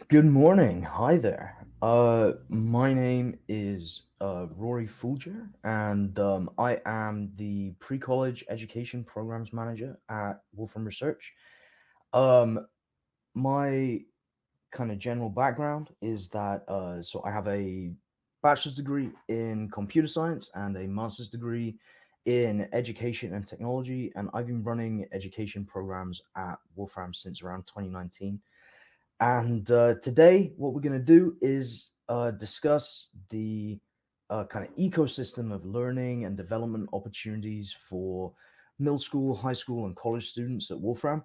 Good morning. Hi there. My name is Rory Fulger, and I am the pre-college education programs manager at Wolfram Research. Um, my kind of general background is that so I have a bachelor's degree in computer science and a master's degree in education and technology, and I've been running education programs at Wolfram since around 2019. And today, what we're going to do is discuss the kind of ecosystem of learning and development opportunities for middle school, high school, and college students at Wolfram.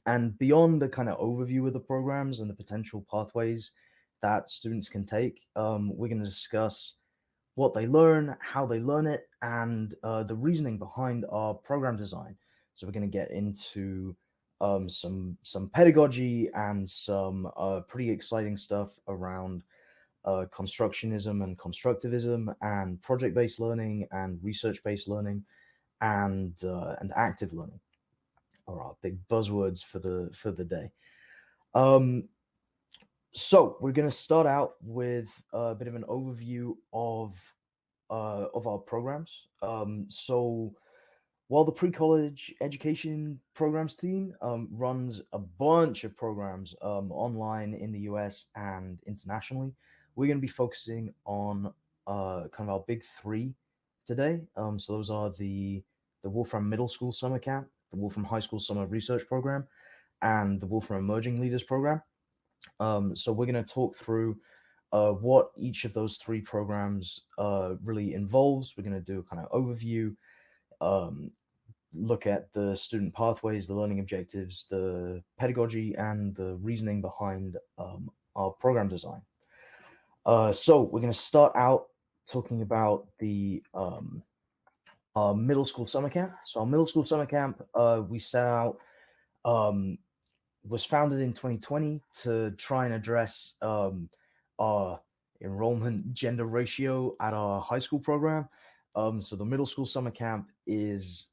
And beyond the kind of overview of the programs and the potential pathways that students can take, we're going to discuss what they learn, how they learn it, and the reasoning behind our program design. So we're going to get into some pedagogy and some pretty exciting stuff around constructionism and constructivism and project-based learning and research-based learning and active learning are our big buzzwords for the day. Um, so we're going to start out with a bit of an overview of our programs. So while the pre-college education programs team runs a bunch of programs online in the US and internationally, we're going to be focusing on kind of our big three today. So those are the Wolfram Middle School Summer Camp, the Wolfram High School Summer Research Program, and the Wolfram Emerging Leaders Program. So we're going to talk through what each of those three programs really involves. We're going to do a kind of overview, um, look at the student pathways, the learning objectives, the pedagogy, and the reasoning behind our program design. So we're going to start out talking about the our middle school summer camp. So our middle school summer camp, we set out um, was founded in 2020 to try and address our enrollment gender ratio at our high school program. So the middle school summer camp is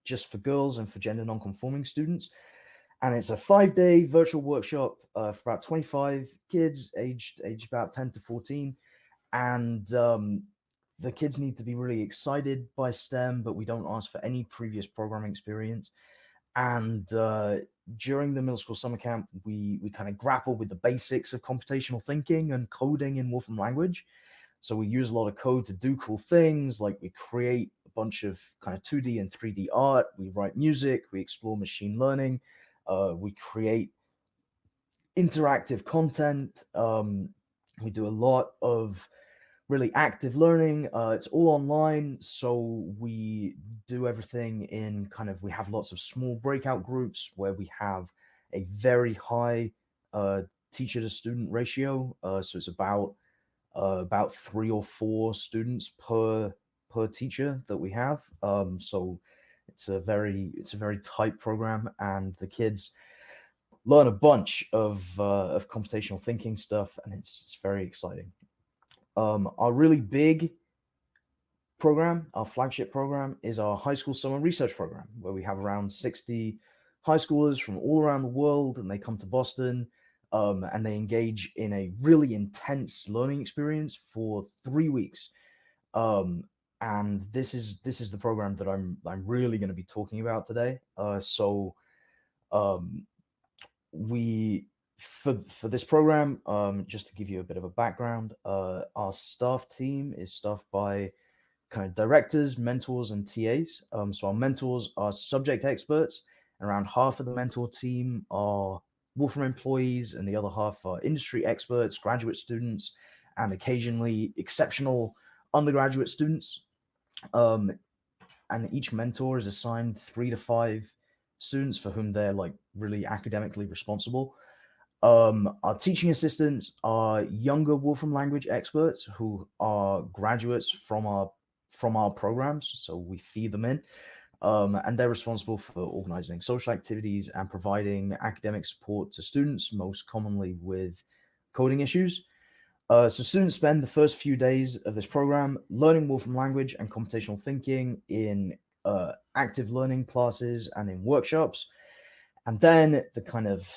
just for girls and for gender non-conforming students, and it's a 5-day virtual workshop for about 25 kids aged about 10 to 14, and the kids need to be really excited by STEM, but we don't ask for any previous programming experience. And during the middle school summer camp, we kind of grapple with the basics of computational thinking and coding in Wolfram language. So we use a lot of code to do cool things, like we create a bunch of kind of 2D and 3D art. We write music. We explore machine learning. We create interactive content. We do a lot of really active learning. It's all online, so we do everything in kind of we have lots of small breakout groups where we have a very high uh, teacher to student ratio. So it's about 3 or 4 students per teacher that we have. So it's a very tight program, and the kids learn a bunch of computational thinking stuff, and it's very exciting. Our really big program, our flagship program, is our high school summer research program, where we have around 60 high schoolers from all around the world, and they come to Boston, and they engage in a really intense learning experience for 3 weeks. Um, and this is the program that I'm really going to be talking about today. So um, we for this program, just to give you a bit of a background, our staff team is staffed by kind of directors, mentors, and TAs. So our mentors are subject experts, and around half of the mentor team are Wolfram employees, and the other half are industry experts, graduate students, and occasionally exceptional undergraduate students. Um, and each mentor is assigned 3 to 5 students for whom they're like really academically responsible. Our teaching assistants are younger Wolfram language experts who are graduates from our programs, so we feed them in, and they're responsible for organizing social activities and providing academic support to students, most commonly with coding issues. So students spend the first few days of this program learning Wolfram language and computational thinking in active learning classes and in workshops, and then the kind of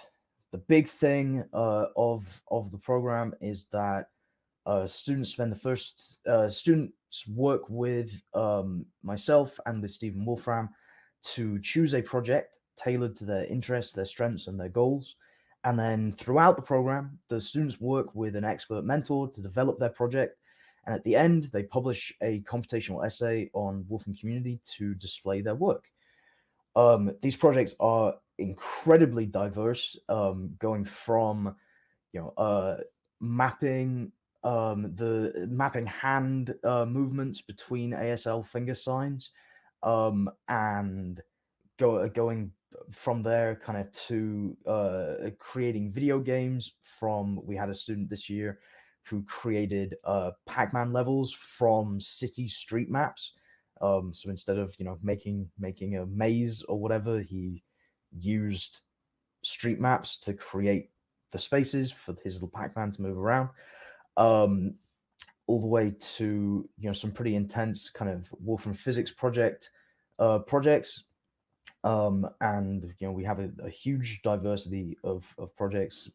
the big thing of the program is that students spend the first students work with myself and with Stephen Wolfram to choose a project tailored to their interests, their strengths, and their goals. And then throughout the program, the students work with an expert mentor to develop their project. And at the end, they publish a computational essay on Wolfram community to display their work. These projects are incredibly diverse, going from you know mapping the mapping hand movements between ASL finger signs, and going from there kind of to creating video games. From We had a student this year who created Pac-Man levels from city street maps. So instead of making a maze or whatever, he used street maps to create the spaces for his little Pac-Man to move around. Um, all the way to some pretty intense kind of Wolfram physics projects. And we have a huge diversity of projects.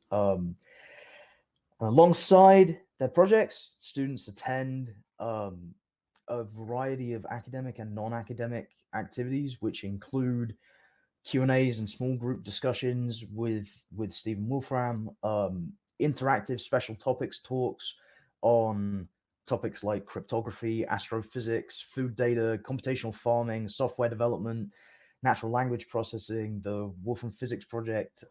Alongside their projects, students attend a variety of academic and non-academic activities, which include Q&As and small group discussions with Stephen Wolfram, interactive special topics talks on topics like cryptography, astrophysics, food data, computational farming, software development, natural language processing, the Wolfram Physics Project,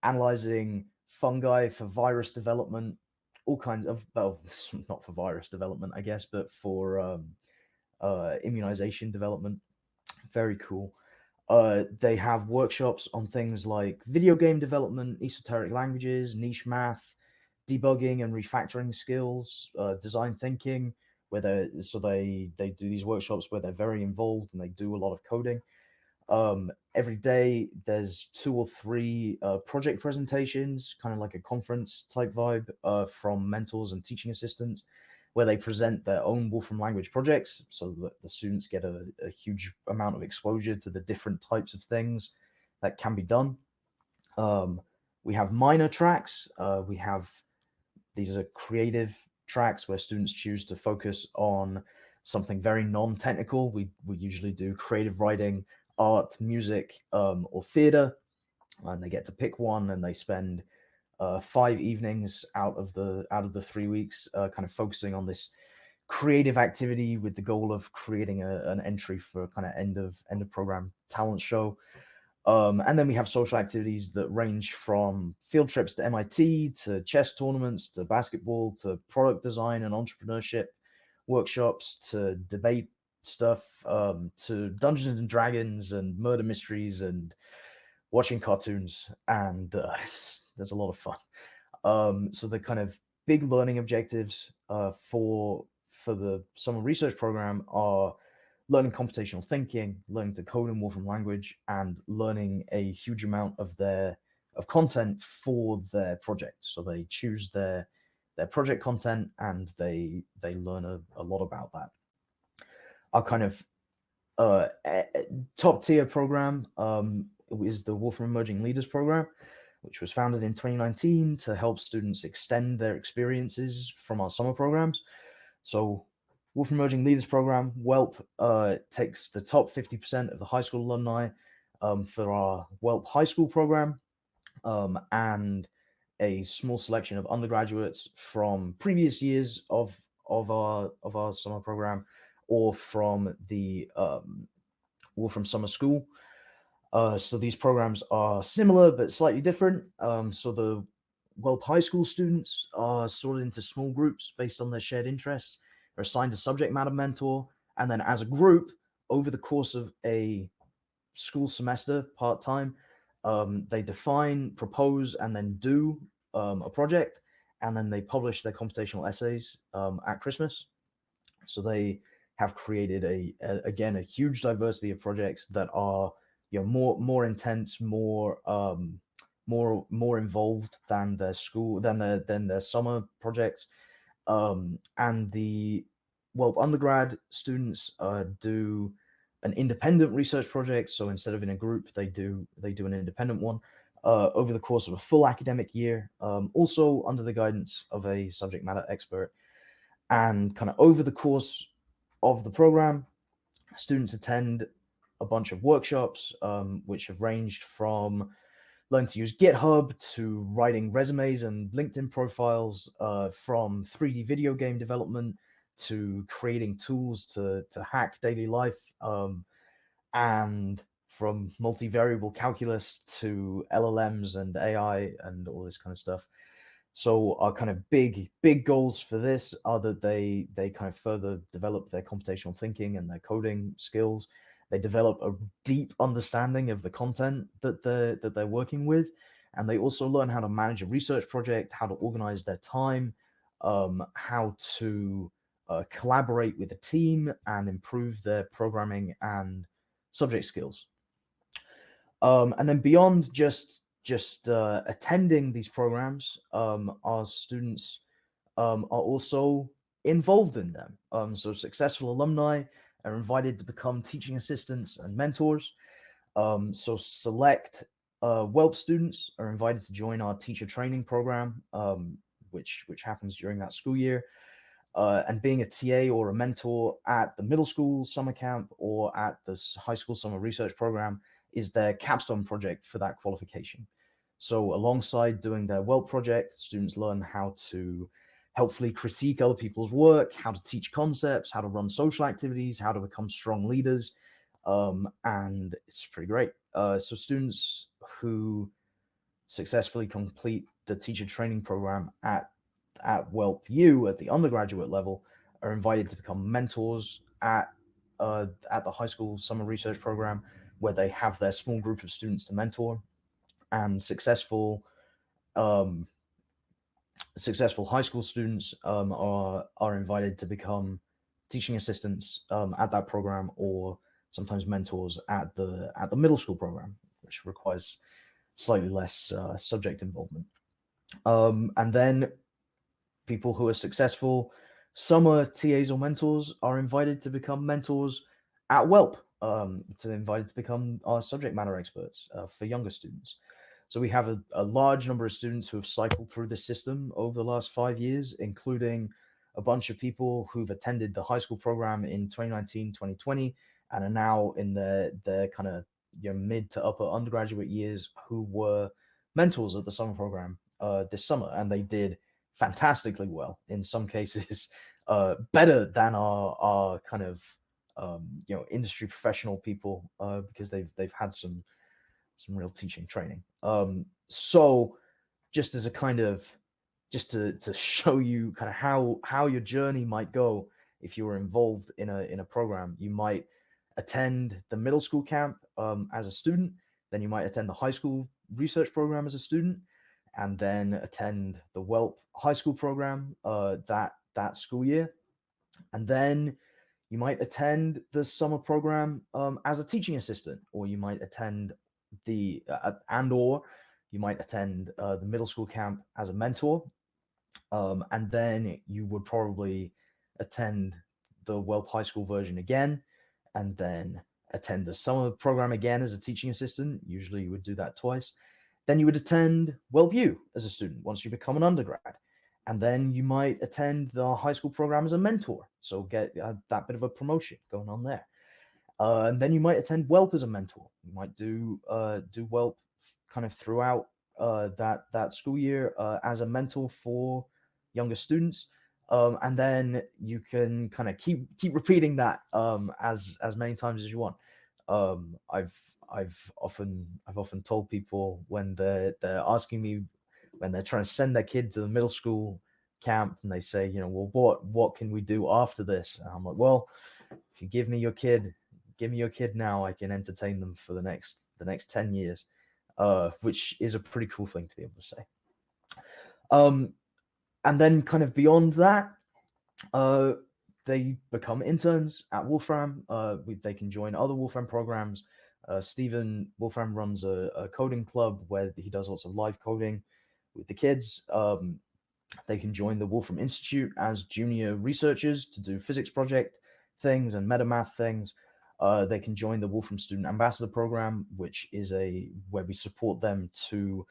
analyzing fungi for virus development, all kinds of, well, not for virus development, I guess, but for immunization development. Very cool. They have workshops on things like video game development, esoteric languages, niche math, debugging and refactoring skills, design thinking, they do these workshops where they're very involved and they do a lot of coding. Every day there's 2 or 3 project presentations, kind of like a conference type vibe, from mentors and teaching assistants, where they present their own Wolfram language projects so that the students get a huge amount of exposure to the different types of things that can be done. We have minor tracks. These are creative tracks where students choose to focus on something very non-technical. We usually do creative writing, art, music, or theater, and they get to pick one, and they spend 5 evenings out of the 3 weeks, kind of focusing on this creative activity with the goal of creating an entry for kind of end of program talent show. And then we have social activities that range from field trips to MIT, to chess tournaments, to basketball, to product design and entrepreneurship workshops, to debate stuff, to Dungeons and Dragons and murder mysteries and watching cartoons. And there's a lot of fun. So the kind of big learning objectives for the summer research program are learning computational thinking, learning to code in Wolfram language, and learning a huge amount of content for their project. So they choose their project content, and they learn a lot about that. Our kind of top tier program is the Wolfram Emerging Leaders program, which was founded in 2019 to help students extend their experiences from our summer programs. So Wolfram Emerging Leaders Program, WELP, takes the top 50% of the high school alumni for our WELP high school program, and a small selection of undergraduates from previous years of our summer program, or from the Wolfram Summer School. So these programs are similar but slightly different. So the WELP high school students are sorted into small groups based on their shared interests. They're assigned a subject matter mentor, and then as a group, over the course of a school semester, part-time, they define, propose, and then do a project, and then they publish their computational essays at Christmas. So they have created again a huge diversity of projects that are more intense, more involved than their summer projects. And the undergrad students do an independent research project. So instead of in a group, they do an independent one. over the course of a full academic year, also under the guidance of a subject matter expert. And kind of over the course of the program, students attend a bunch of workshops, which have ranged from learning to use GitHub to writing resumes and LinkedIn profiles, from 3D video game development to creating tools to hack daily life, and from multivariable calculus to LLMs and AI and all this kind of stuff. So our kind of big goals for this are that they kind of further develop their computational thinking and their coding skills. They develop a deep understanding of the content that they're working with, and they also learn how to manage a research project, how to organize their time, how to collaborate with a team, and improve their programming and subject skills. And then beyond just attending these programs, our students are also involved in them. So successful alumni are invited to become teaching assistants and mentors. So select WELP students are invited to join our teacher training program, which happens during that school year. And being a TA or a mentor at the middle school summer camp or at the high school summer research program is their capstone project for that qualification. So alongside doing their WELP project, students learn how to helpfully critique other people's work, how to teach concepts, how to run social activities, how to become strong leaders, and it's pretty great. So students who successfully complete the teacher training program at WELP U at the undergraduate level are invited to become mentors at the high school summer research program, where they have their small group of students to mentor, and um, successful high school students are invited to become teaching assistants at that program, or sometimes mentors at the middle school program, which requires slightly less subject involvement. And then people who are successful summer TAs or mentors are invited to become mentors at WELP, to invited to become our subject matter experts for younger students. So we have a large number of students who have cycled through this system over the last 5 years, including a bunch of people who've attended the high school program in 2019, 2020, and are now in their kind of mid to upper undergraduate years, who were mentors at the summer program this summer, and they did fantastically well. In some cases, better than our kind of industry professional people, because they've had some real teaching training. So just as a kind of just to show you kind of how your journey might go if you were involved in a program, you might attend the middle school camp as a student, then you might attend the high school research program as a student, and then attend the WELP high school program that school year, and then you might attend the summer program as a teaching assistant, or you might attend or you might attend the middle school camp as a mentor, and then you would probably attend the WELP high school version again, and then attend the summer program again as a teaching assistant. Usually you would do that twice. Then you would attend WELP U as a student once you become an undergrad. And then you might attend the high school program as a mentor. So get that bit of a promotion going on there. And then you might attend WELP as a mentor. You might do WELP kind of throughout that school year as a mentor for younger students. And then you can kind of keep repeating that as many times as you want. I've often told people when they're asking me, when they're trying to send their kid to the middle school camp, and they say, well, what can we do after this? And I'm like, well, if you give me your kid now, I can entertain them for the next 10 years, which is a pretty cool thing to be able to say. And then kind of beyond that, they become interns at Wolfram. They can join other Wolfram programs. Stephen Wolfram runs a coding club where he does lots of live coding with the kids. They can join the Wolfram Institute as junior researchers to do physics project things and metamath things. they can join the Wolfram Student Ambassador Program, which is where we support them to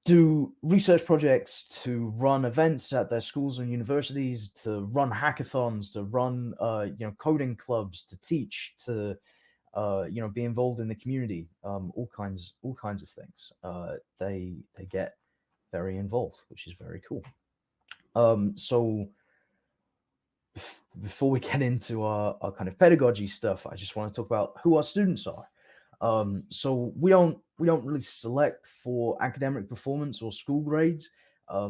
do research projects, to run events at their schools and universities, to run hackathons, to run coding clubs, to teach, to be involved in the community, all kinds of things. They get very involved, which is very cool. So before we get into our kind of pedagogy stuff, I just want to talk about who our students are. So we don't really select for academic performance or school grades.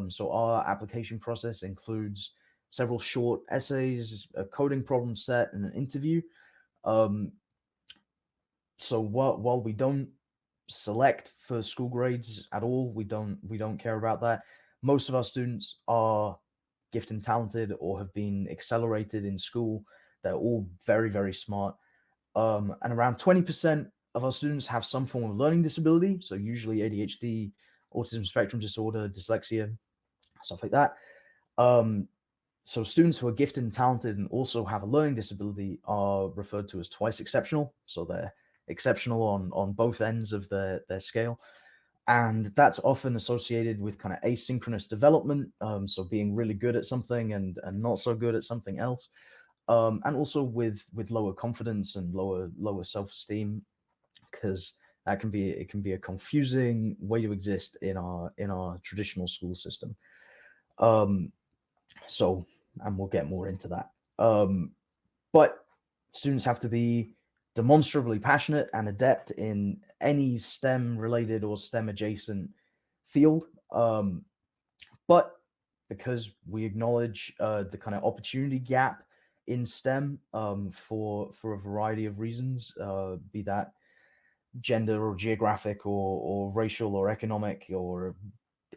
So our application process includes several short essays, a coding problem set, and an interview. So while we don't select for school grades at all, we don't care about that. Most of our students are gifted and talented or have been accelerated in school. They're all very, very smart. And around 20% of our students have some form of learning disability. So usually ADHD, autism spectrum disorder, dyslexia, stuff like that. So students who are gifted and talented and also have a learning disability are referred to as twice exceptional. So they're exceptional on both ends of their scale. And that's often associated with kind of asynchronous development. So being really good at something and not so good at something else. And also with lower confidence and lower self-esteem, because it can be a confusing way to exist in our traditional school system. So, and we'll get more into that. But students have to be demonstrably passionate and adept in any STEM related or STEM adjacent field. But because we acknowledge the kind of opportunity gap in STEM for a variety of reasons, be that gender or geographic or racial or economic or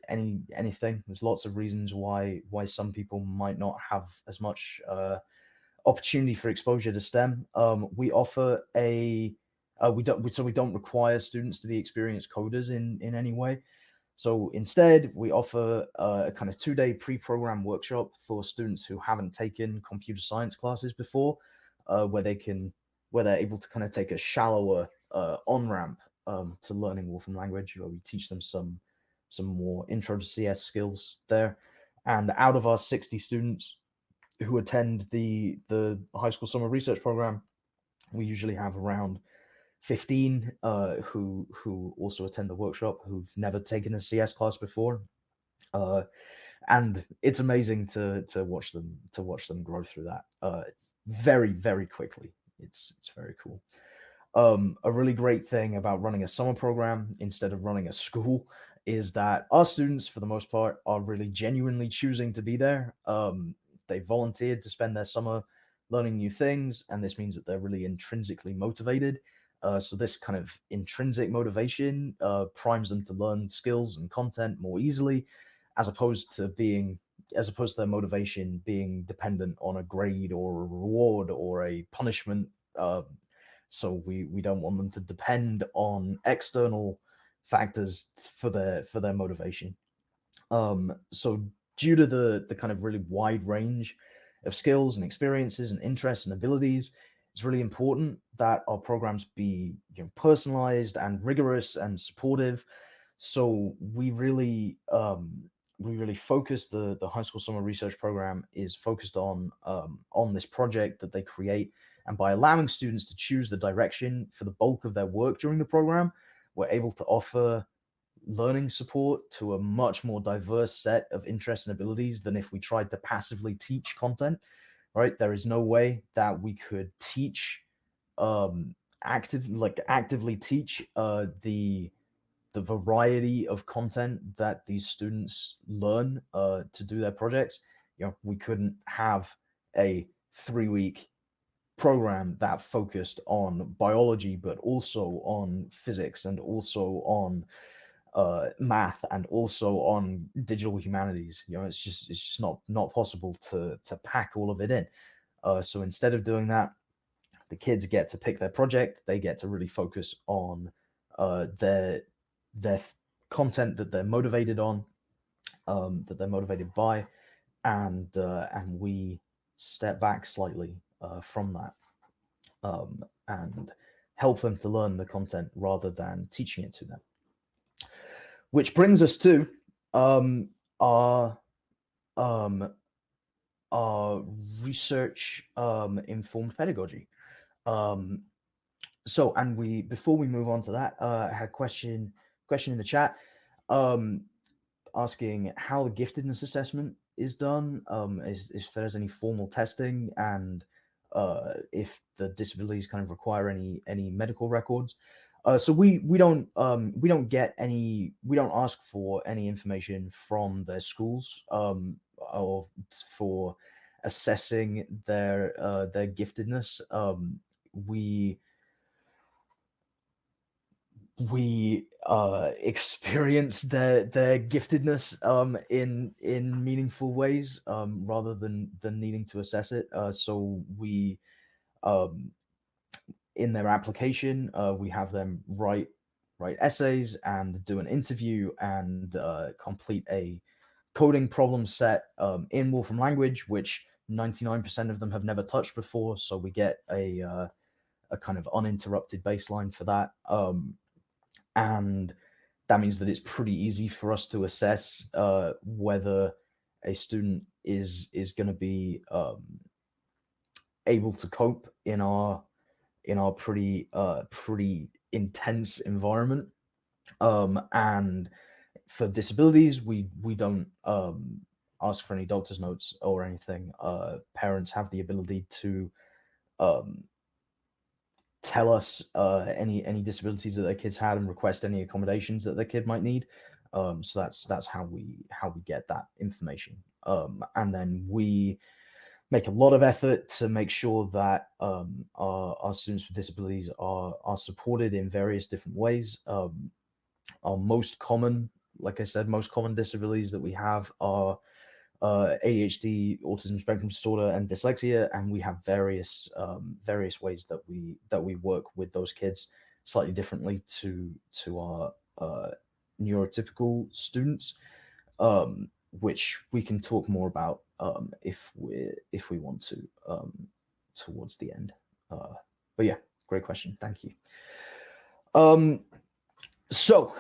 anything. There's lots of reasons why some people might not have as much opportunity for exposure to STEM. We offer we don't require students to be experienced coders in any way. So instead, we offer a kind of 2-day pre-program workshop for students who haven't taken computer science classes before, where they're able to kind of take a shallower on-ramp to learning Wolfram language, where we teach them some more intro to CS skills there. And out of our 60 students who attend the high school summer research program, we usually have around 15 who also attend the workshop who've never taken a CS class before, and it's amazing to watch them grow through that very, very quickly. It's very cool. A really great thing about running a summer program instead of running a school is that our students, for the most part, are really genuinely choosing to be there. They volunteered to spend their summer learning new things, and this means that they're really intrinsically motivated. So this kind of intrinsic motivation primes them to learn skills and content more easily, as opposed to their motivation being dependent on a grade or a reward or a punishment. So we don't want them to depend on external factors for their motivation. So due to the kind of really wide range of skills and experiences and interests and abilities, it's really important that our programs be personalized and rigorous and supportive. So we really focus the high school summer research program is focused on this project that they create, and by allowing students to choose the direction for the bulk of their work during the program, we're able to offer learning support to a much more diverse set of interests and abilities than if we tried to passively teach content. Right? There is no way that we could teach actively teach the variety of content that these students learn to do their projects. We couldn't have a 3-week program that focused on biology, but also on physics and also on math and also on digital humanities. It's just not possible to pack all of it in. So instead of doing that, the kids get to pick their project. They get to really focus on their content that they're motivated on, that they're motivated by, and we step back slightly from that. and help them to learn the content rather than teaching it to them. Which brings us to our um, our research informed pedagogy. Um, so, and we before we move on to that, I had a question in the chat. Um, Asking how the giftedness assessment is done, if there's any formal testing, and if the disabilities kind of require any medical records. So we don't get any, we don't ask for any information from their schools or for assessing their giftedness. We experience their giftedness in meaningful ways rather than needing to assess it. So we um, in their application we have them write essays and do an interview and complete a coding problem set in Wolfram language, which 99% of them have never touched before. So we get a kind of uninterrupted baseline for that. And that means that it's pretty easy for us to assess whether a student is going to be able to cope in our pretty intense environment. And for disabilities, we don't ask for any doctor's notes or anything. Parents have the ability to um, tell us any disabilities that their kids had and request any accommodations that their kid might need. So that's how we get that information. And then we make a lot of effort to make sure that our students with disabilities are supported in various different ways. Our most common, like I said, most common disabilities that we have are ADHD, autism spectrum disorder, and dyslexia, and we have various ways that we work with those kids slightly differently to our neurotypical students, which we can talk more about if we want to towards the end. But yeah, great question. Thank you. So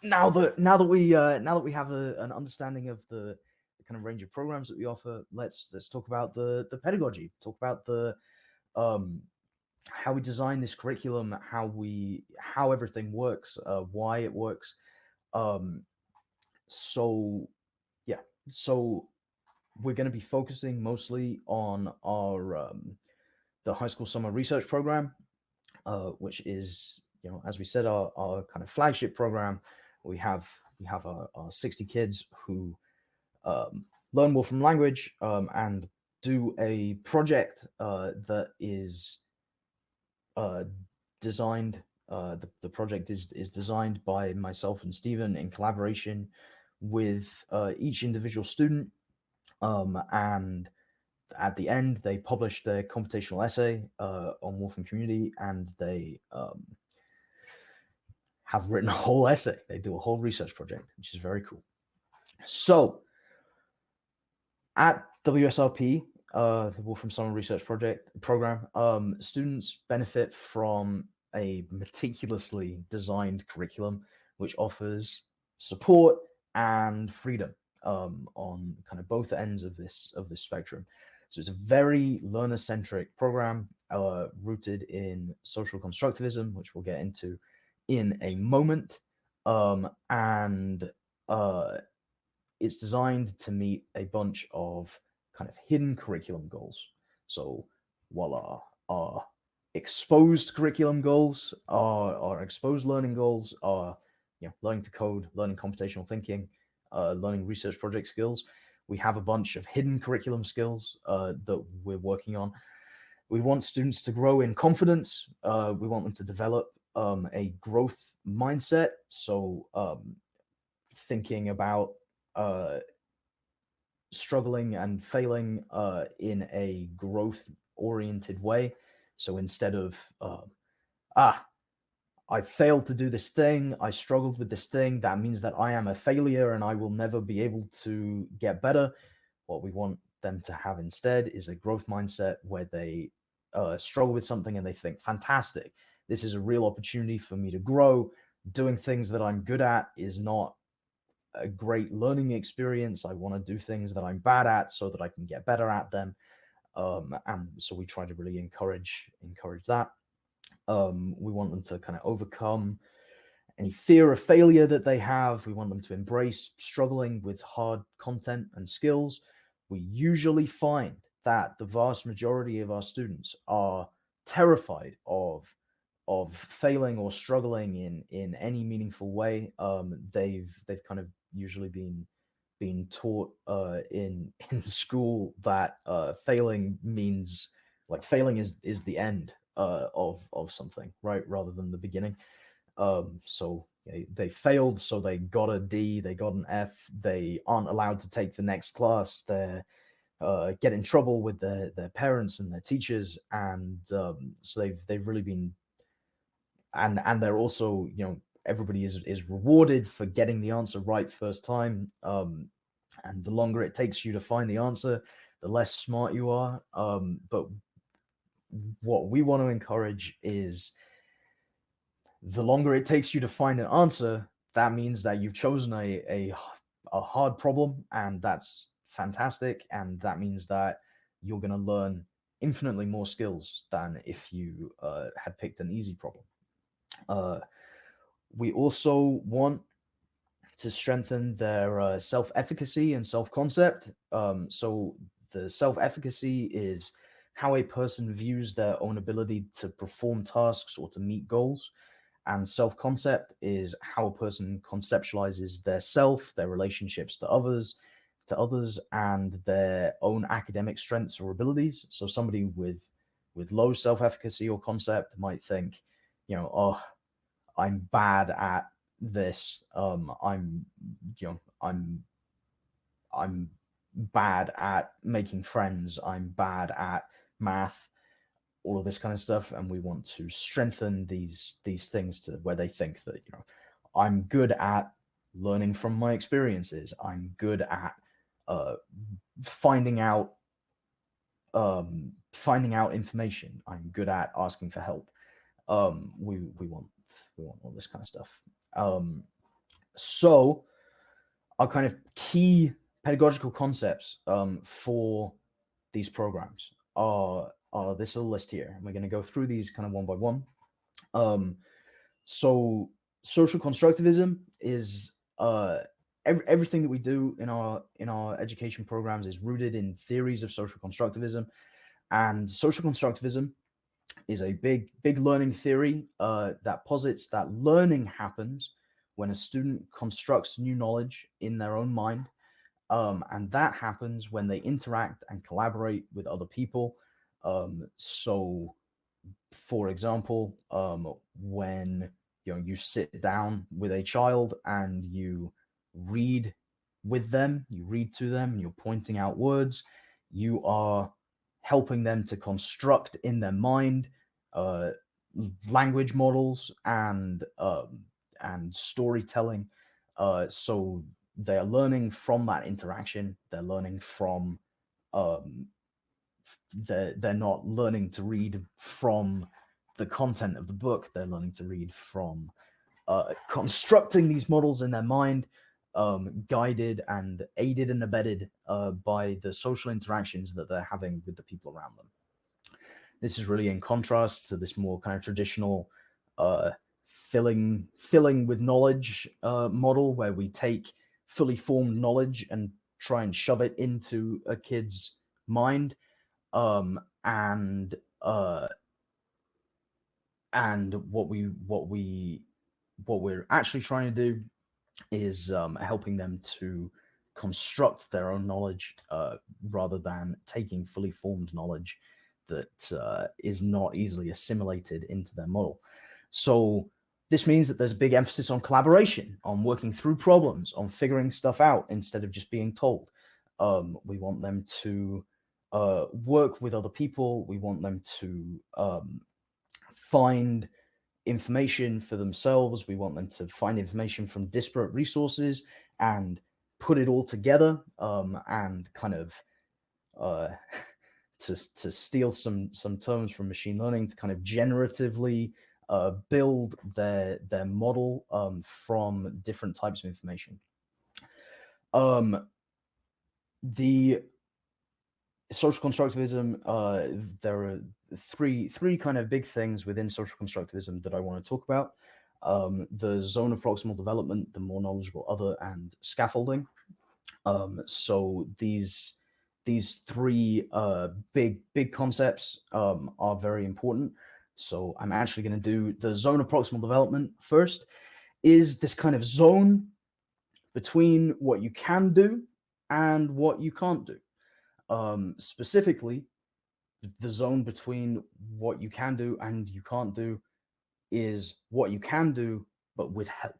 now that we have an understanding of the kind of range of programs that we offer, let's talk about the pedagogy. Talk about the how we design this curriculum, how everything works, why it works. So yeah, so we're going to be focusing mostly on our the high school summer research program, which is, as we said, our kind of flagship program. We have our 60 kids who learn Wolfram language and do a project that is designed. The project is designed by myself and Stephen in collaboration with each individual student, and at the end they publish their computational essay on Wolfram community, and they have written a whole essay. They do a whole research project, which is very cool. So at WSRP, the Wolfram Summer Research Program, students benefit from a meticulously designed curriculum which offers support and freedom on kind of both ends of this spectrum. So it's a very learner-centric program rooted in social constructivism, which we'll get into in a moment, and it's designed to meet a bunch of kind of hidden curriculum goals. So while our exposed curriculum goals, our exposed learning goals are, learning to code, learning computational thinking, learning research project skills, we have a bunch of hidden curriculum skills that we're working on. We want students to grow in confidence. We want them to develop a growth mindset. So thinking about struggling and failing in a growth oriented way. So instead of I failed to do this thing, I struggled with this thing, that means that I am a failure and I will never be able to get better. What we want them to have instead is a growth mindset where they struggle with something and they think, fantastic, this is a real opportunity for me to grow. Doing things that I'm good at is not a great learning experience. I want to do things that I'm bad at so that I can get better at them. And so we try to really encourage that. We want them to kind of overcome any fear of failure that they have. We want them to embrace struggling with hard content and skills. We usually find that the vast majority of our students are terrified of failing or struggling in any meaningful way. They've kind of usually been taught in school that failing means, like, failing is the end of something, right, rather than the beginning. So they failed, so they got a D, they got an F, they aren't allowed to take the next class, they're get in trouble with their parents and their teachers, and so they've really been, and they're also, everybody is rewarded for getting the answer right first time. And the longer it takes you to find the answer, the less smart you are. But what we want to encourage is, the longer it takes you to find an answer, that means that you've chosen a hard problem, and that's fantastic. And that means that you're going to learn infinitely more skills than if you had picked an easy problem. We also want to strengthen their self-efficacy and self-concept. So the self-efficacy is how a person views their own ability to perform tasks or to meet goals. And self-concept is how a person conceptualizes their self, their relationships to others, and their own academic strengths or abilities. So somebody with low self-efficacy or concept might think, oh, I'm bad at this. I'm bad at making friends. I'm bad at math. All of this kind of stuff, and we want to strengthen these things to where they think that, I'm good at learning from my experiences. I'm good at finding out information. I'm good at asking for help. We want all this kind of stuff. So our kind of key pedagogical concepts for these programs are this is a list here, and we're going to go through these kind of one by one. So social constructivism is everything that we do in our education programs is rooted in theories of social constructivism. And social constructivism is a big learning theory that posits that learning happens when a student constructs new knowledge in their own mind. And that happens when they interact and collaborate with other people. So, for example, when you sit down with a child and you read with them, you read to them, you're pointing out words, you are helping them to construct in their mind language models and storytelling. So they're learning from that interaction. They're learning from they're not learning to read from the content of the book. They're learning to read from constructing these models in their mind, guided and aided and abetted by the social interactions that they're having with the people around them. This is really in contrast to this more kind of traditional filling with knowledge model, where we take fully formed knowledge and try and shove it into a kid's mind. And what we're actually trying to do is helping them to construct their own knowledge rather than taking fully formed knowledge that is not easily assimilated into their model. So this means that there's a big emphasis on collaboration, on working through problems, on figuring stuff out instead of just being told. We want them to work with other people. We want them to find information for themselves. We want them to find information from disparate resources and put it all together and kind of to steal some terms from machine learning, to kind of generatively build their model from different types of information. The social constructivism, there are three kind of big things within social constructivism that I want to talk about. The zone of proximal development, the more knowledgeable other, and scaffolding. So these three big concepts are very important. So I'm actually going to do the zone of proximal development first. Is this kind of zone between what you can do and what you can't do. Specifically, the zone between what you can do and you can't do is what you can do, but with help,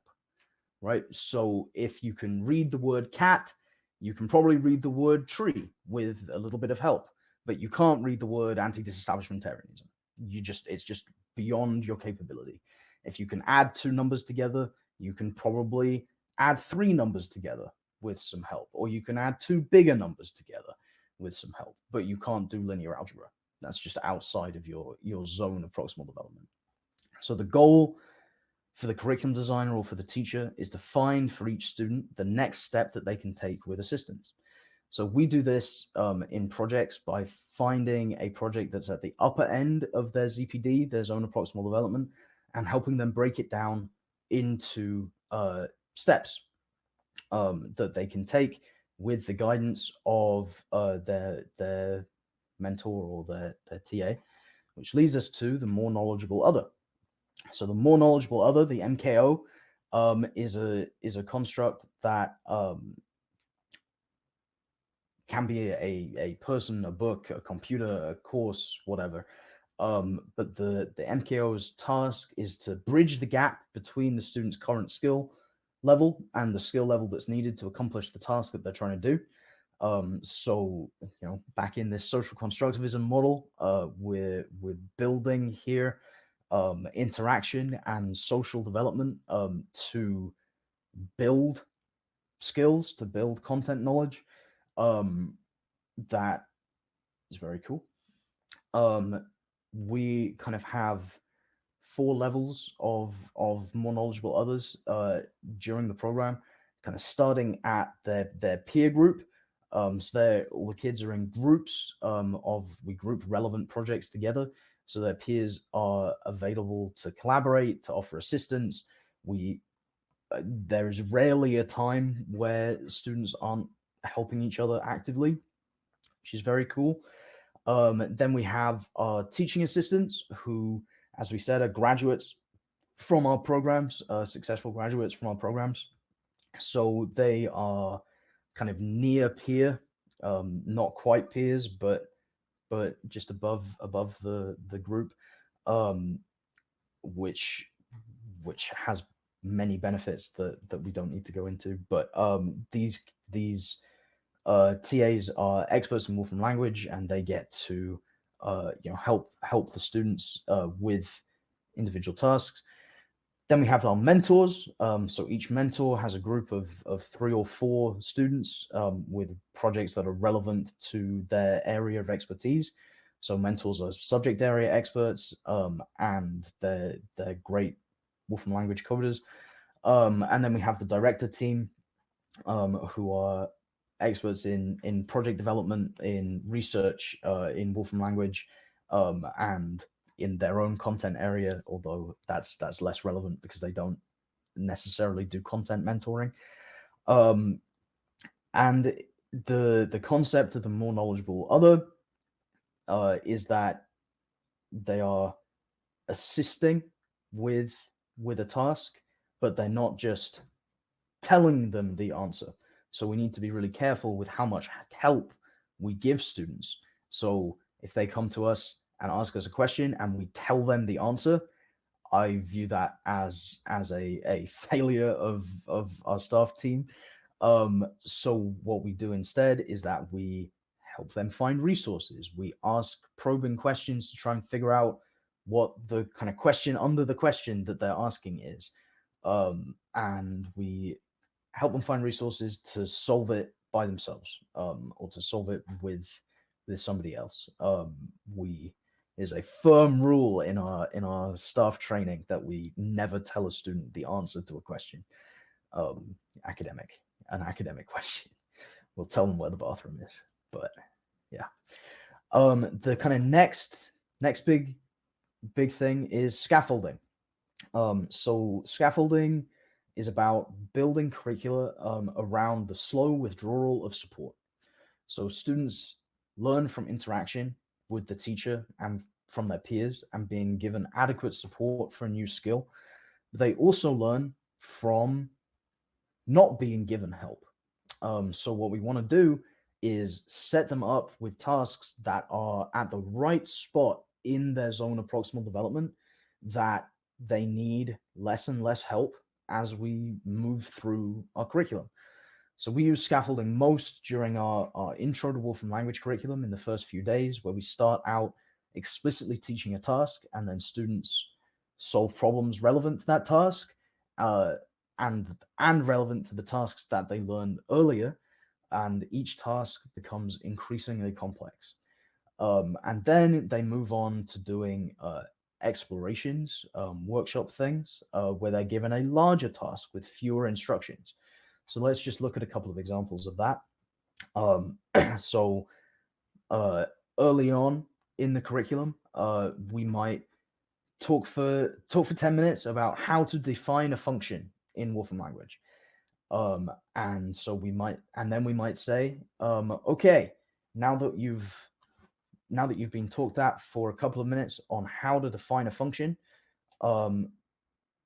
right? So if you can read the word cat, you can probably read the word tree with a little bit of help, but you can't read the word anti-disestablishmentarianism. It's just beyond your capability. If you can add two numbers together, you can probably add three numbers together with some help, or you can add two bigger numbers together with some help, but you can't do linear algebra. That's just outside of your zone of proximal development. So the goal for the curriculum designer or for the teacher is to find for each student the next step that they can take with assistance. So we do this in projects by finding a project that's at the upper end of their ZPD, their zone of proximal development, and helping them break it down into steps that they can take with the guidance of their mentor or their TA, which leads us to the more knowledgeable other. So the more knowledgeable other, the MKO, is a construct that can be a person, a book, a computer, a course, whatever. But the MKO's task is to bridge the gap between the student's current skill level and the skill level that's needed to accomplish the task that they're trying to do. So back in this social constructivism model, we're building here interaction and social development to build skills, to build content knowledge. That is very cool. We kind of have 4 levels of more knowledgeable others during the program, kind of starting at their peer group. So all the kids are in groups we group relevant projects together, so their peers are available to collaborate, to offer assistance. There is rarely a time where students aren't helping each other actively, which is very cool. Then we have our teaching assistants who, as we said, are graduates from our programs, successful graduates from our programs. So they are kind of near peer, not quite peers, but just above the group, which has many benefits that we don't need to go into. But these TAs are experts in Wolfram language, and they get to help the students with individual tasks. Then we have our mentors. So each mentor has a group of 3 or 4 students with projects that are relevant to their area of expertise. So mentors are subject area experts, and they're great Wolfram language coders. And then we have the director team, who are experts in project development, in research, in Wolfram language, and in their own content area, although that's less relevant because they don't necessarily do content mentoring. And the concept of the more knowledgeable other is that they are assisting with a task, but they're not just telling them the answer. So we need to be really careful with how much help we give students. So if they come to us and ask us a question and we tell them the answer, I view that as a failure of our staff team. So what we do instead is that we help them find resources. We ask probing questions to try and figure out what the kind of question under the question that they're asking is. And we help them find resources to solve it by themselves, or to solve it with with somebody else. We is a firm rule in our staff training that we never tell a student the answer to a question. Um, an academic question. We'll tell them where the bathroom is. But yeah. The kind of next big thing is scaffolding. So scaffolding is about building curricula around the slow withdrawal of support. So students learn from interaction with the teacher and from their peers and being given adequate support for a new skill. They also learn from not being given help. So what we want to do is set them up with tasks that are at the right spot in their zone of proximal development, that they need less and less help as we move through our curriculum. So we use scaffolding most during our intro to Wolfram language curriculum in the first few days, where we start out explicitly teaching a task and then students solve problems relevant to that task, uh, and relevant to the tasks that they learned earlier, and each task becomes increasingly complex. And then they move on to doing explorations, workshop things, where they're given a larger task with fewer instructions. So let's just look at a couple of examples of that. Um, so uh, early on in the curriculum, we might talk for 10 minutes about how to define a function in Wolfram language. And so we might say, okay, now that you've been talked at for a couple of minutes on how to define a function, um,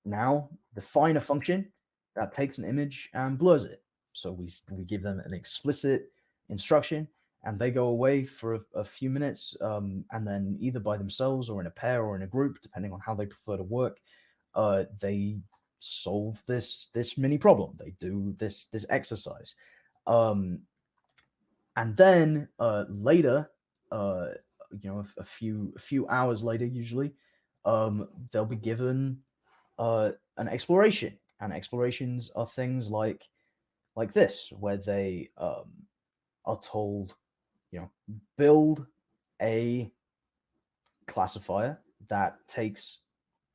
now define a function that takes an image and blurs it. So we give them an explicit instruction, and they go away for a few minutes, and then either by themselves or in a pair or in a group, depending on how they prefer to work, they solve this mini problem. They do this exercise, um, and then later, uh, a few hours later, usually, they'll be given an exploration. And explorations are things like this, where they are told, build a classifier that takes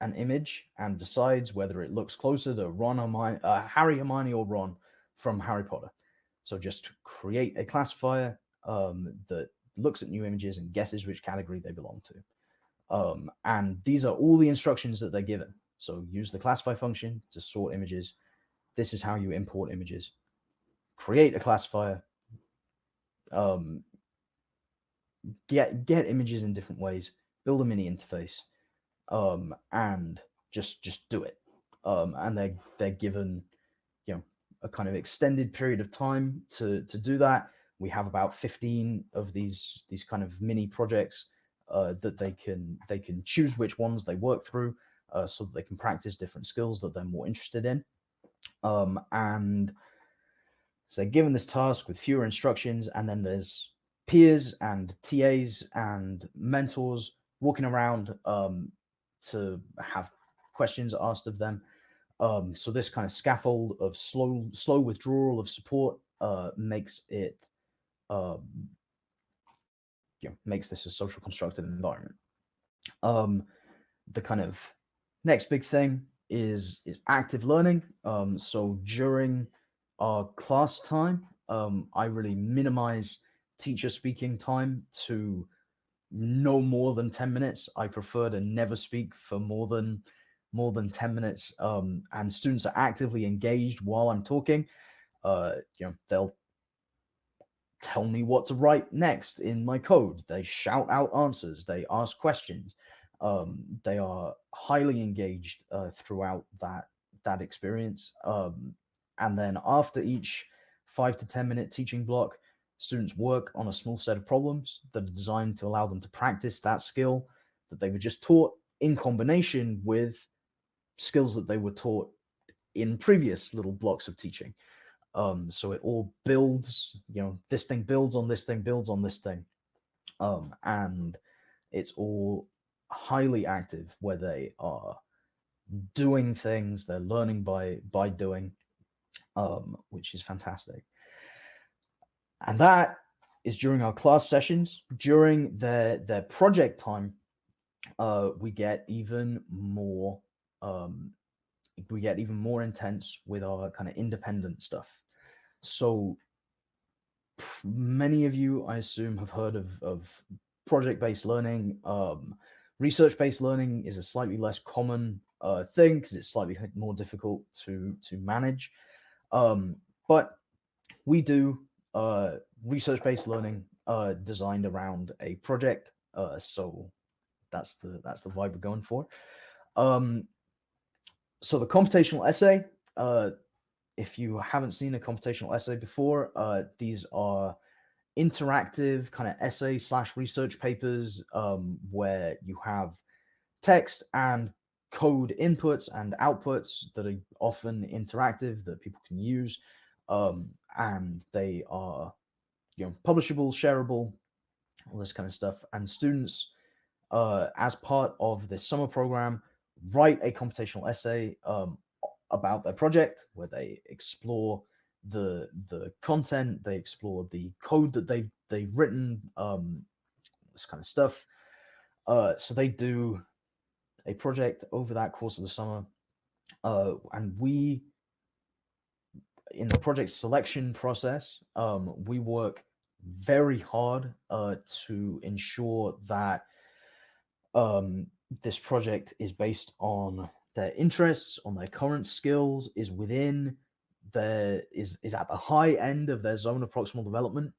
an image and decides whether it looks closer to Harry, Hermione, or Ron from Harry Potter. So just create a classifier that looks at new images and guesses which category they belong to. And these are all the instructions that they're given. So use the classify function to sort images. This is how you import images. Create a classifier. Um, get images in different ways. Build a mini interface, and just do it. And they're given, a kind of extended period of time to do that. We have about 15 of these kind of mini projects that they can choose which ones they work through, so that they can practice different skills that they're more interested in. And so they're given this task with fewer instructions, and then there's peers and TAs and mentors walking around to have questions asked of them. So this kind of scaffold of slow withdrawal of support makes it makes this a social constructive environment. The kind of next big thing is active learning. So during our class time, I really minimize teacher speaking time to no more than 10 minutes. I prefer to never speak for more than 10 minutes. And students are actively engaged while I'm talking. They'll tell me what to write next in my code. They shout out answers. They ask questions. They are highly engaged throughout that experience. And then after each 5 to 10 minute teaching block, students work on a small set of problems that are designed to allow them to practice that skill that they were just taught, in combination with skills that they were taught in previous little blocks of teaching. So it all builds, this thing builds on this thing, builds on this thing. And it's all highly active, where they are doing things, they're learning by doing, which is fantastic. And that is during our class sessions. During their project time, we get even more um, intense with our kind of independent stuff. So many of you, I assume, have heard of project-based learning. Research-based learning is a slightly less common thing because it's slightly more difficult to manage. But we do research-based learning designed around a project. So that's the vibe we're going for. Um, so the computational essay, if you haven't seen a computational essay before, these are interactive kind of essay slash research papers where you have text and code inputs and outputs that are often interactive that people can use, and they are publishable, shareable, all this kind of stuff. And students, as part of this summer program, write a computational essay about their project where they explore the content, they explore the code that they've written, this kind of stuff. So they do a project over that course of the summer, and we, in the project selection process, we work very hard to ensure that this project is based on their interests, on their current skills, is within is at the high end of their zone of proximal development,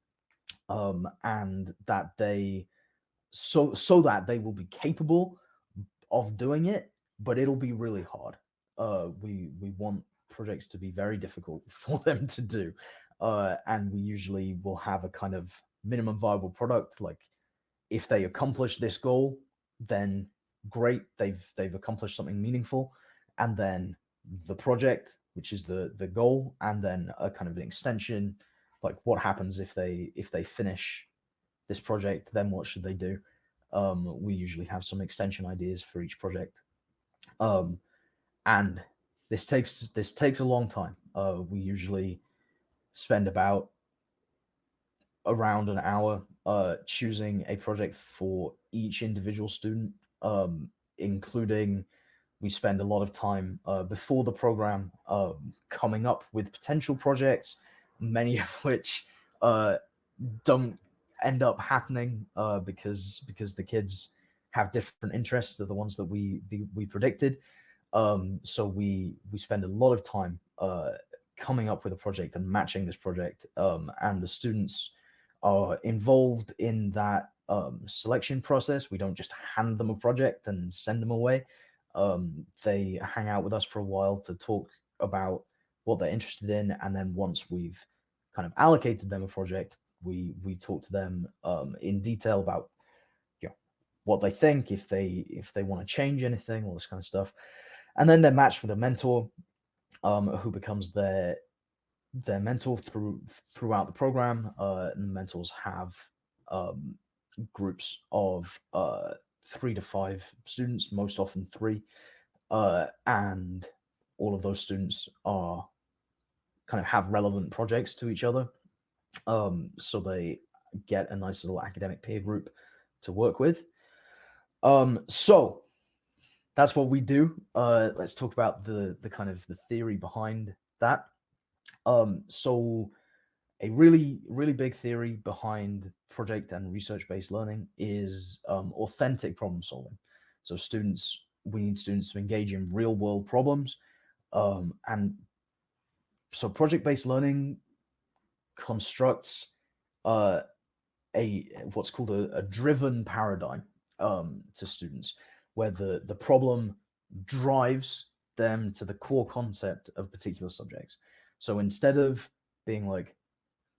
and that they so that they will be capable of doing it, but it'll be really hard. We want projects to be very difficult for them to do, and we usually will have a kind of minimum viable product. Like, if they accomplish this goal, then great, they've accomplished something meaningful, and then the project, which is the goal, and then a kind of an extension, like what happens if they finish this project, then what should they do? We usually have some extension ideas for each project, and this takes a long time. We usually spend about around an hour choosing a project for each individual student, including we spend a lot of time before the program coming up with potential projects, many of which don't end up happening because the kids have different interests to the ones that we predicted. So we spend a lot of time coming up with a project and matching this project, and the students are involved in that selection process. We don't just hand them a project and send them away. They hang out with us for a while to talk about what they're interested in, and then once we've kind of allocated them a project, we talk to them in detail about what they think, if they want to change anything, all this kind of stuff, and then they're matched with a mentor who becomes their mentor throughout the program. And the mentors have groups of 3 to 5 students, most often 3, and all of those students are kind of have relevant projects to each other, so they get a nice little academic peer group to work with. So that's what we do. Let's talk about the kind of the theory behind that. So a really big theory behind project and research-based learning is authentic problem solving. So we need students to engage in real-world problems, and so project-based learning constructs what's called a driven paradigm to students, where the problem drives them to the core concept of particular subjects. So instead of being like,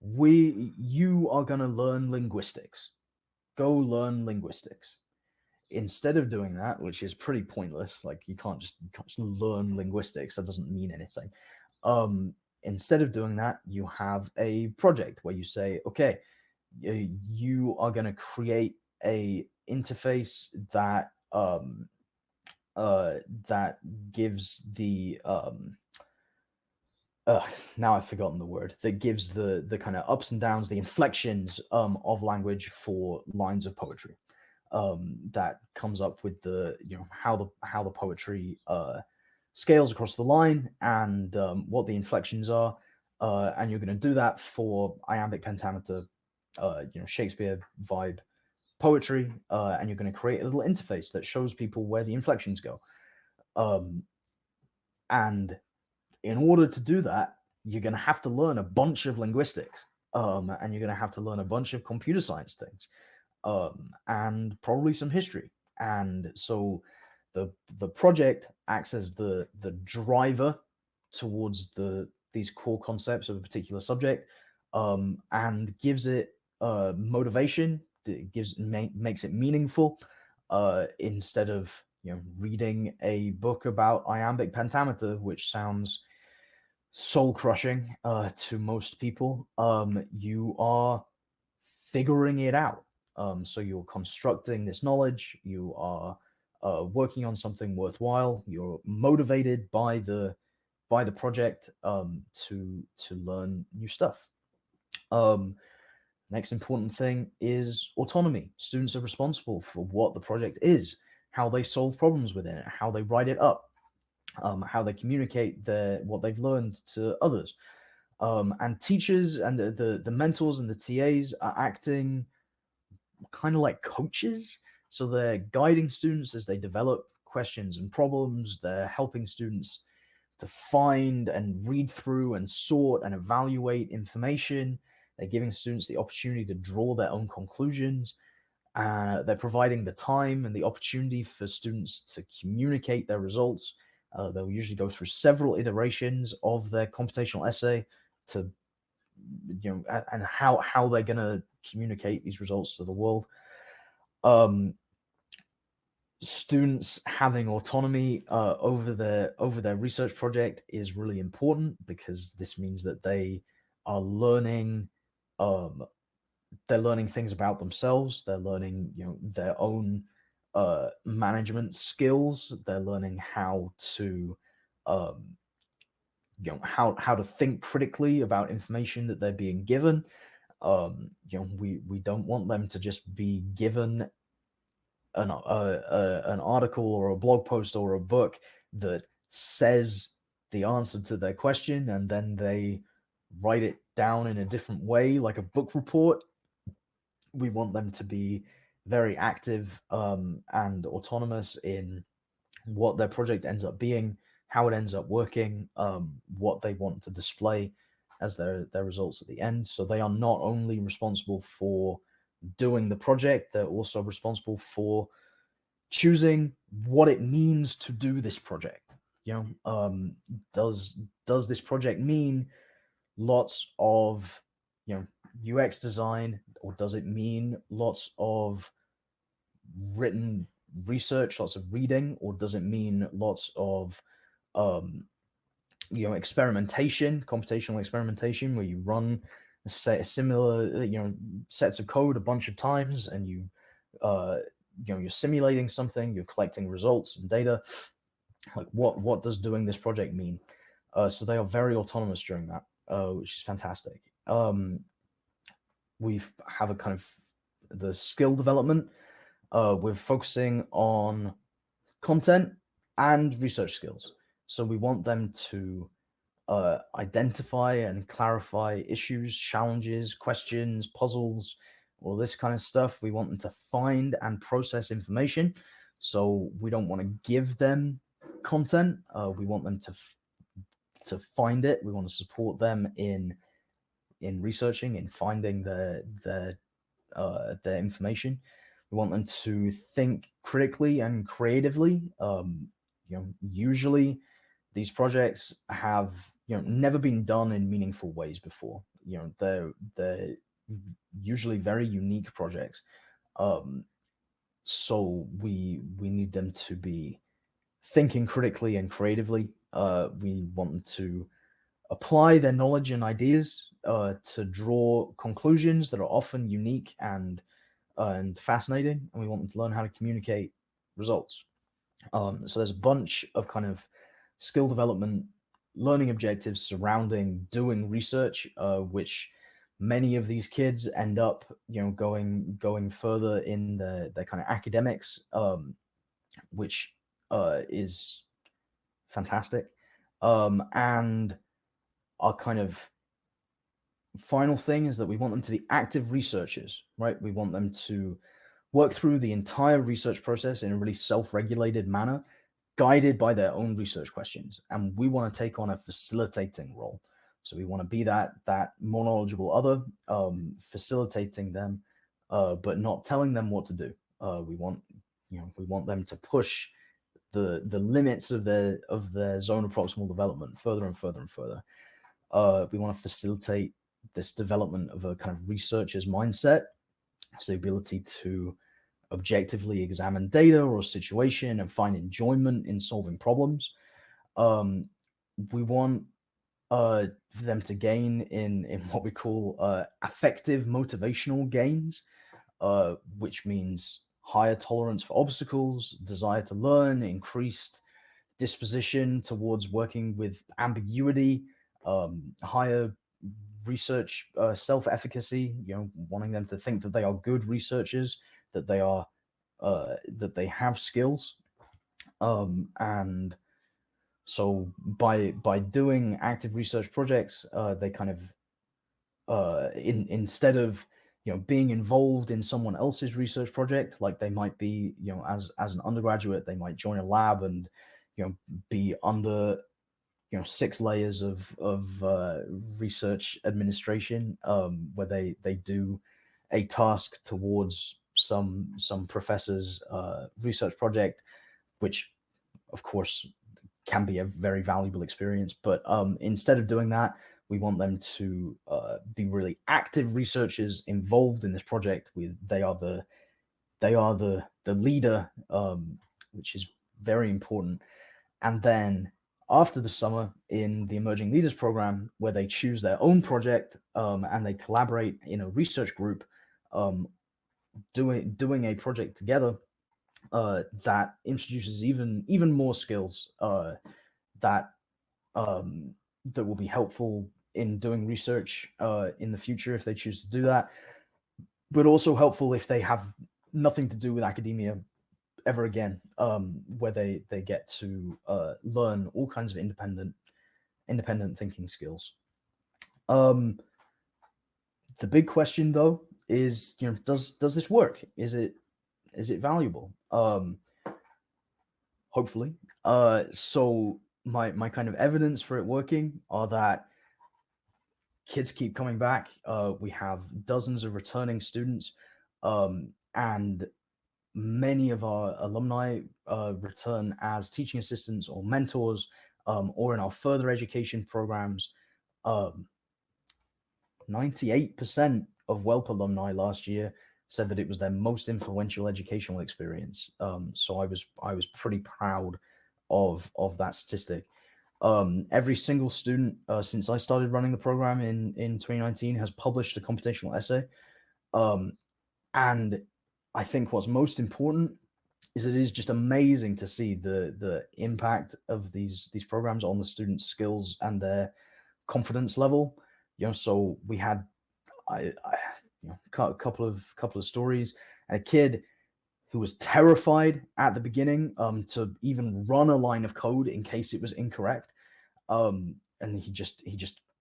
you are going to learn linguistics, go learn linguistics. Instead of doing that, which is pretty pointless, like you can't just learn linguistics, that doesn't mean anything. Instead of doing that, you have a project where you say, okay, you are going to create a interface that that gives the now I've forgotten the word that gives the kind of ups and downs, the inflections of language for lines of poetry. That comes up with the how the poetry scales across the line and what the inflections are, and you're going to do that for iambic pentameter, Shakespeare vibe poetry, and you're going to create a little interface that shows people where the inflections go. Um, and in order to do that, you're going to have to learn a bunch of linguistics, and you're going to have to learn a bunch of computer science things, and probably some history. And so the project acts as the driver towards these core concepts of a particular subject, and gives it motivation. It makes it meaningful, instead of reading a book about iambic pentameter, which sounds soul crushing to most people. You are figuring it out. So you're constructing this knowledge. You are working on something worthwhile. You're motivated by the project, to learn new stuff. Um, Next important thing is autonomy. Students are responsible for what the project is, how they solve problems within it, how they write it up, how they communicate what they've learned to others. And teachers and the mentors and the TAs are acting kind of like coaches. So they're guiding students as they develop questions and problems. They're helping students to find and read through and sort and evaluate information. They're giving students the opportunity to draw their own conclusions. They're providing the time and the opportunity for students to communicate their results. They'll usually go through several iterations of their computational essay to, and how they're going to communicate these results to the world. Um, Students having autonomy over their research project is really important, because this means that they are learning, um, they're learning things about themselves. They're learning their own management skills. They're learning how to um, how to think critically about information that they're being given. We don't want them to just be given an article or a blog post or a book that says the answer to their question, and then they write it down in a different way, like a book report. We want them to be very active, and autonomous in what their project ends up being, how it ends up working, what they want to display as their results at the end. So they are not only responsible for doing the project, they're also responsible for choosing what it means to do this project. Does this project mean lots of UX design, or does it mean lots of written research, lots of reading, or does it mean lots of um, experimentation, computational experimentation, where you run similar sets of code a bunch of times, and uh, you're simulating something, you're collecting results and data. Like what does doing this project mean? So they are very autonomous during that, which is fantastic. We have a kind of the skill development. We're focusing on content and research skills. So we want them to identify and clarify issues, challenges, questions, puzzles, all this kind of stuff. We want them to find and process information. So we don't want to give them content. We want them to find it. We want to support them in researching, in finding their information. We want them to think critically and creatively. Usually these projects have never been done in meaningful ways before. They're usually very unique projects. So we need them to be thinking critically and creatively. We want them to apply their knowledge and ideas to draw conclusions that are often unique and fascinating, and we want them to learn how to communicate results. So there's a bunch of kind of skill development learning objectives surrounding doing research, which many of these kids end up, going further in their kind of academics, which is fantastic. And our kind of final thing is that we want them to be active researchers, right? We want them to work through the entire research process in a really self-regulated manner, guided by their own research questions. And we want to take on a facilitating role. So we want to be that more knowledgeable other, facilitating them, but not telling them what to do. We want them to push the limits of their zone of proximal development further and further and further. We want to facilitate this development of a kind of researcher's mindset, so the ability to objectively examine data or a situation and find enjoyment in solving problems. We want them to gain in what we call affective motivational gains, which means higher tolerance for obstacles, desire to learn, increased disposition towards working with ambiguity, higher research self-efficacy, wanting them to think that they are good researchers, that they have skills. And so by doing active research projects, they kind of instead of being involved in someone else's research project, like they might be, as an undergraduate, they might join a lab and be under 6 layers of research administration, where they do a task towards some professor's research project, which of course can be a very valuable experience. But instead of doing that, we want them to be really active researchers involved in this project. They are the leader, which is very important. And then after the summer in the Emerging Leaders Program, where they choose their own project, and they collaborate in a research group, doing a project together, that introduces even more skills, that that will be helpful in doing research in the future if they choose to do that, but also helpful if they have nothing to do with academia ever again, where they get to learn all kinds of independent thinking skills. The big question though is, does this work? Is it valuable? Hopefully. So my kind of evidence for it working are that kids keep coming back. We have dozens of returning students, and many of our alumni return as teaching assistants or mentors, or in our further education programs. 98% of WELP alumni last year said that it was their most influential educational experience. So I was pretty proud of that statistic. Every single student since I started running the program in 2019 has published a computational essay. And I think what's most important is it is just amazing to see the impact of these programs on the students' skills and their confidence level. So we had a couple of stories. A kid who was terrified at the beginning to even run a line of code in case it was incorrect, and he just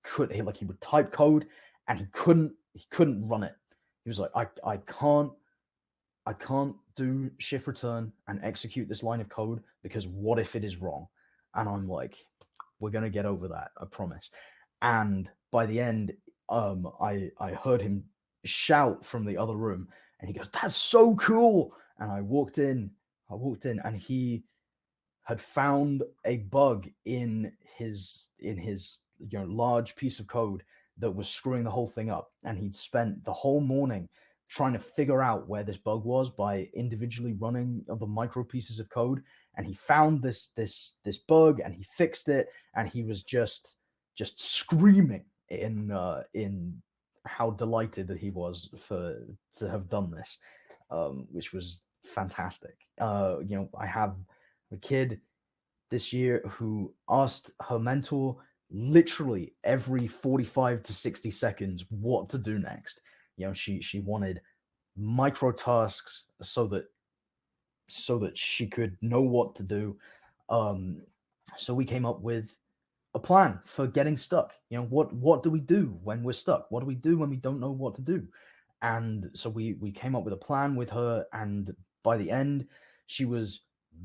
could he would type code and he couldn't run it. He was like, I can't do shift return and execute this line of code because what if it is wrong? And I'm like, we're gonna get over that, I promise. And by the end, I heard him shout from the other room, and he goes, "That's so cool!" And I walked in, and he had found a bug in his large piece of code that was screwing the whole thing up, and he'd spent the whole morning trying to figure out where this bug was by individually running the micro pieces of code, and he found this bug and he fixed it, and he was just screaming in how delighted he was to have done this, which was fantastic. I have a kid this year who asked her mentor literally every 45 to 60 seconds what to do next. She wanted micro tasks so that she could know what to do. Um, so we came up with a plan for getting stuck. What do we do when we're stuck? What do we do when we don't know what to do? And so we came up with a plan with her, and by the end, she was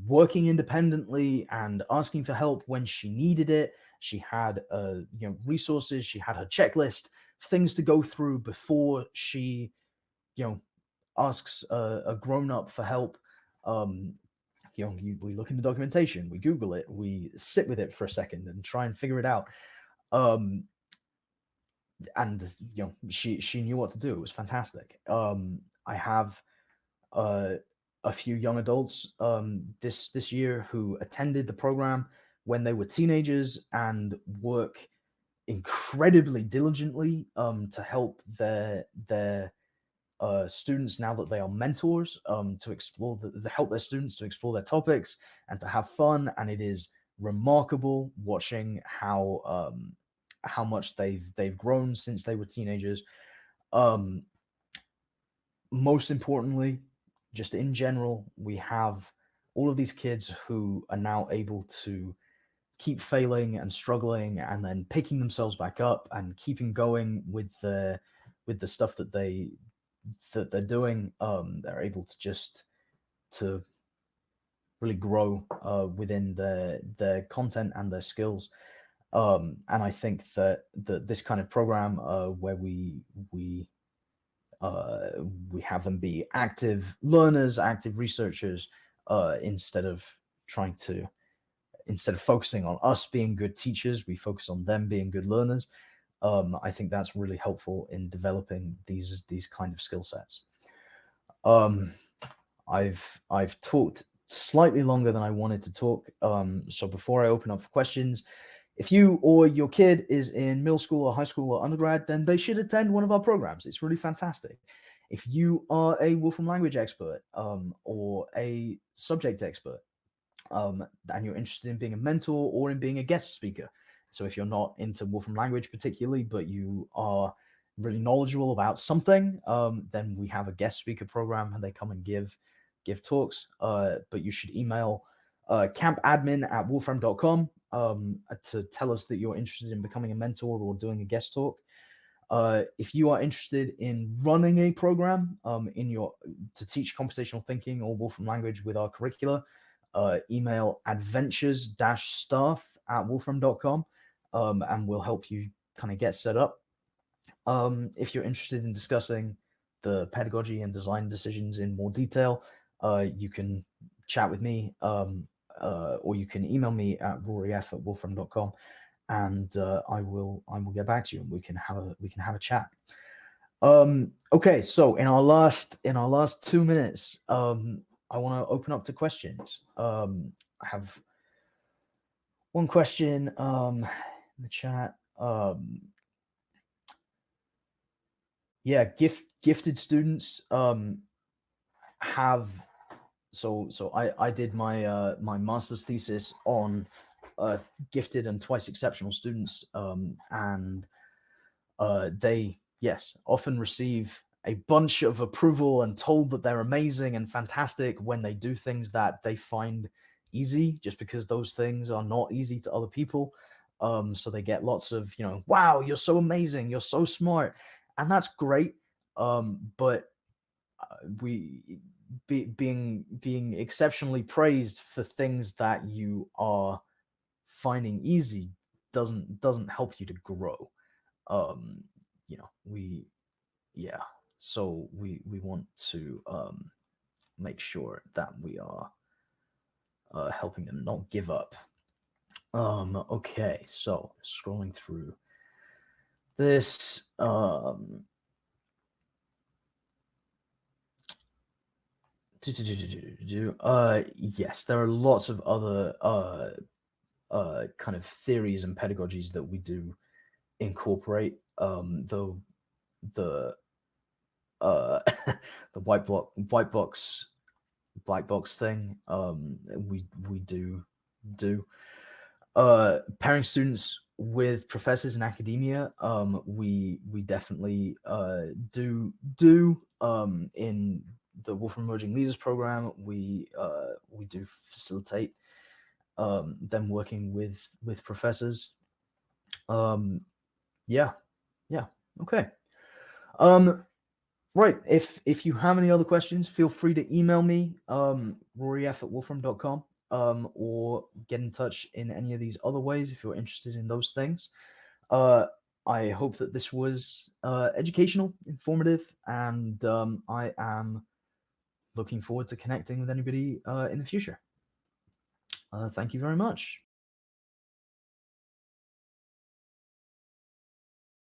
working independently and asking for help when she needed it. She had resources, she had her checklist, things to go through before she you know asks a grown up for help. Um, we look in the documentation, we Google it, we sit with it for a second and try and figure it out. Um, and she knew what to do. It was fantastic. I have uh, a few young adults this year who attended the program when they were teenagers and work incredibly diligently to help their students now that they are mentors, to explore help their students to explore their topics and to have fun. And it is remarkable watching how much they've grown since they were teenagers. Um, Most importantly, just in general, we have all of these kids who are now able to keep failing and struggling and then picking themselves back up and keeping going with the stuff that they're doing. They're able to just to really grow within their content and their skills. And I think that this kind of program where we have them be active learners, active researchers, instead of trying to instead of focusing on us being good teachers, we focus on them being good learners. I think that's really helpful in developing these kind of skill sets. Um, I've talked slightly longer than I wanted to talk. So before I open up for questions, if you or your kid is in middle school or high school or undergrad, then they should attend one of our programs. It's really fantastic. If you are a Wolfram language expert, or a subject expert, and you're interested in being a mentor or in being a guest speaker. So if you're not into Wolfram language particularly, but you are really knowledgeable about something, then we have a guest speaker program, and they come and give talks. But you should email campadmin@wolfram.com to tell us that you're interested in becoming a mentor or doing a guest talk. If you are interested in running a program to teach computational thinking or Wolfram language with our curricula, email adventures-staff@wolfram.com, and we'll help you kind of get set up. If you're interested in discussing the pedagogy and design decisions in more detail, you can chat with me, or you can email me at roryf@wolfram.com, and I will get back to you, and we can have a chat. Okay, so in our last 2 minutes, I want to open up to questions. I have one question in the chat. Yeah, gifted students have so I did my my master's thesis on gifted and twice exceptional students, and they, yes, often receive a bunch of approval and told that they're amazing and fantastic when they do things that they find easy, just because those things are not easy to other people. So they get lots of, wow, you're so amazing, you're so smart, and that's great. But we being exceptionally praised for things that you are finding easy doesn't help you to grow. um we yeah so we want to make sure that we are helping them not give up. Okay, so scrolling through this. Yes, there are lots of other kind of theories and pedagogies that we do incorporate, though the the white box black box thing, we do do. Pairing students with professors in academia, we definitely do in the Wolfram Emerging Leaders program. We do facilitate them working with professors. Um, yeah, yeah, okay. Um, right. If you have any other questions, feel free to email me, roryf@wolfram.com, or get in touch in any of these other ways if you're interested in those things. Uh, I hope that this was educational, informative, and I am looking forward to connecting with anybody in the future. Thank you very much.